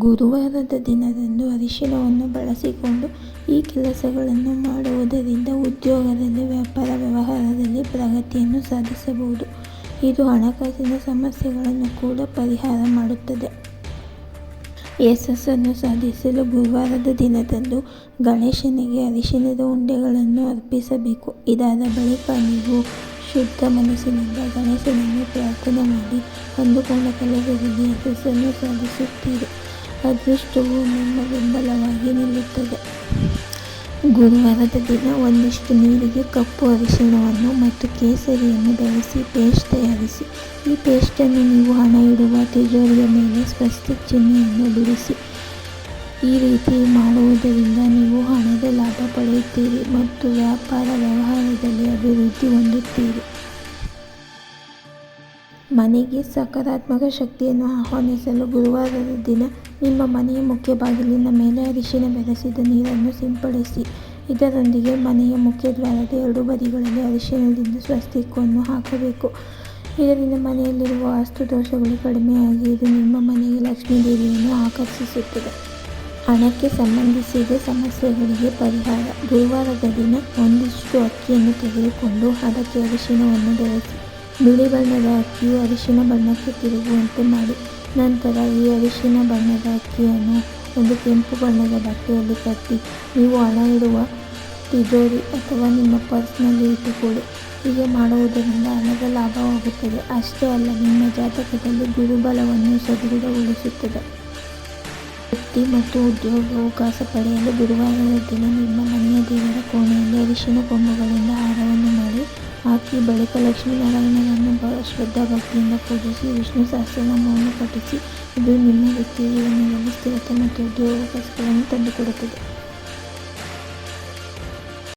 ಗುರುವಾರದ ದಿನದಂದು ಅರಿಶಿನವನ್ನು ಬಳಸಿಕೊಂಡು ಈ ಕೆಲಸಗಳನ್ನು ಮಾಡುವುದರಿಂದ ಉದ್ಯೋಗದಲ್ಲಿ, ವ್ಯಾಪಾರ ವ್ಯವಹಾರದಲ್ಲಿ ಪ್ರಗತಿಯನ್ನು ಸಾಧಿಸಬಹುದು. ಇದು ಹಣಕಾಸಿನ ಸಮಸ್ಯೆಗಳನ್ನು ಕೂಡ ಪರಿಹಾರ ಮಾಡುತ್ತದೆ. ಯಶಸ್ಸನ್ನು ಸಾಧಿಸಲು ಗುರುವಾರದ ದಿನದಂದು ಗಣೇಶನಿಗೆ ಅರಿಶಿನದ ಉಂಡೆಗಳನ್ನು ಅರ್ಪಿಸಬೇಕು. ಇದಾದ ಬಳಿಕ ನೀವು ಶುದ್ಧ ಮನಸ್ಸಿನಿಂದ ಗಣೇಶನನ್ನು ಪ್ರಾರ್ಥನೆ ಮಾಡಿ ಅಂದುಕೊಂಡ ಕೆಲಸದಲ್ಲಿ ಯಶಸ್ಸನ್ನು ಸಾಧಿಸುತ್ತೀರಿ. ಅದೃಷ್ಟವು ನಿಮ್ಮ ಬೆಂಬಲವಾಗಿ ನಿಲ್ಲುತ್ತದೆ. ಗುರುವಾರದ ದಿನ ಒಂದಿಷ್ಟು ನೀರಿಗೆ ಕಪ್ಪು ಅರಿಶಿಣವನ್ನು ಮತ್ತು ಕೇಸರಿಯನ್ನು ಬೆರೆಸಿ ಪೇಸ್ಟ್ ತಯಾರಿಸಿ. ಈ ಪೇಸ್ಟನ್ನು ನೀವು ಹಣ ಇಡುವ ತಿಜೋರಿಯ ಮೇಲೆ ಸ್ವಸ್ತಿಕ್ ಚಿಹ್ನೆಯನ್ನು ಬಿಡಿಸಿ. ಈ ರೀತಿ ಮಾಡುವುದರಿಂದ ನೀವು ಹಣದ ಲಾಭ ಪಡೆಯುತ್ತೀರಿ ಮತ್ತು ವ್ಯಾಪಾರ ವ್ಯವಹಾರದಲ್ಲಿ ಅಭಿವೃದ್ಧಿ ಹೊಂದುತ್ತೀರಿ. ಮನೆಗೆ ಸಕಾರಾತ್ಮಕ ಶಕ್ತಿಯನ್ನು ಆಹ್ವಾನಿಸಲು ಗುರುವಾರದ ದಿನ ನಿಮ್ಮ ಮನೆಯ ಮುಖ್ಯ ಬಾಗಿಲಿನ ಮೇಲೆ ಅರಿಶಿನ ಬೆರೆಸಿದ ನೀರನ್ನು ಸಿಂಪಡಿಸಿ. ಇದರೊಂದಿಗೆ ಮನೆಯ ಮುಖ್ಯ ದ್ವಾರದ 2 ಬದಿಗಳಲ್ಲಿ ಅರಿಶಿನದಿಂದ ಸ್ವಸ್ತಿಕವನ್ನು ಹಾಕಬೇಕು. ಇದರಿಂದ ಮನೆಯಲ್ಲಿರುವ ವಾಸ್ತು ದೋಷಗಳು ಕಡಿಮೆಯಾಗಿ ಇದು ನಿಮ್ಮ ಮನೆಗೆ ಲಕ್ಷ್ಮೀ ದೇವಿಯನ್ನು ಆಕರ್ಷಿಸುತ್ತದೆ. ಹಣಕ್ಕೆ ಸಂಬಂಧಿಸಿದ ಸಮಸ್ಯೆಗಳಿಗೆ ಪರಿಹಾರ. ಗುರುವಾರದ ದಿನ ಒಂದಿಷ್ಟು ಅಕ್ಕಿಯನ್ನು ತೆಗೆದುಕೊಂಡು ಅದಕ್ಕೆ ಅರಿಶಿನವನ್ನು ಬೆರೆಸಿ. ಬಿಳಿ ಬಣ್ಣದ ಅಕ್ಕಿಯು ಅರಿಶಿನ ಬಣ್ಣಕ್ಕೆ ತಿರುಗುವಂತೆ ಮಾಡಿ. ನಂತರ ಈ ಅರಿಶಿನ ಬಣ್ಣದ ಅಕ್ಕಿಯನ್ನು ಒಂದು ಕೆಂಪು ಬಣ್ಣದ ಬಟ್ಟೆಯಲ್ಲಿ ಕಟ್ಟಿ ನೀವು ಹಣ ಇಡುವ ತಿಜೋರಿ ಅಥವಾ ನಿಮ್ಮ ಪರ್ಸ್ನಲ್ಲಿ ಇಟ್ಟುಕೊಳ್ಳಿ. ಹೀಗೆ ಮಾಡುವುದರಿಂದ ಹಣದ ಲಾಭವಾಗುತ್ತದೆ. ಅಷ್ಟೇ ಅಲ್ಲ, ನಿಮ್ಮ ಜಾತಕದಲ್ಲಿ ಗುರುಬಲವನ್ನು ಸದೃಢಗೊಳಿಸುತ್ತದೆ. ವೃತ್ತಿ ಮತ್ತು ಉದ್ಯೋಗಾವಕಾಶ ಪಡೆಯಲು ಗುರುವಾರದ ದಿನ ನಿಮ್ಮ ಮನೆಯ ದೇವರ ಕೋಣೆಯಲ್ಲಿ ಅರಿಶಿನ ಕೊಂಬುಗಳಿಂದ ಹಾರವನ್ನು ಮಾಡಿ ಹಾಕಿ. ಬಳಿಕ ಲಕ್ಷ್ಮೀನಾರಾಯಣನನ್ನು ಶ್ರದ್ಧಾ ಭಕ್ತಿಯಿಂದ ಪೂಜಿಸಿ ವಿಷ್ಣು ಸಹಸ್ರನಾಮವನ್ನು ಪಠಿಸಿ. ಇದು ನಿಮ್ಮ ವೃತ್ತಿ ಜೀವನದಲ್ಲಿ ಸ್ಥಿರತೆ ಮತ್ತು ಉದ್ಯೋಗಾವಕಾಶಗಳನ್ನು ತಂದುಕೊಡುತ್ತದೆ.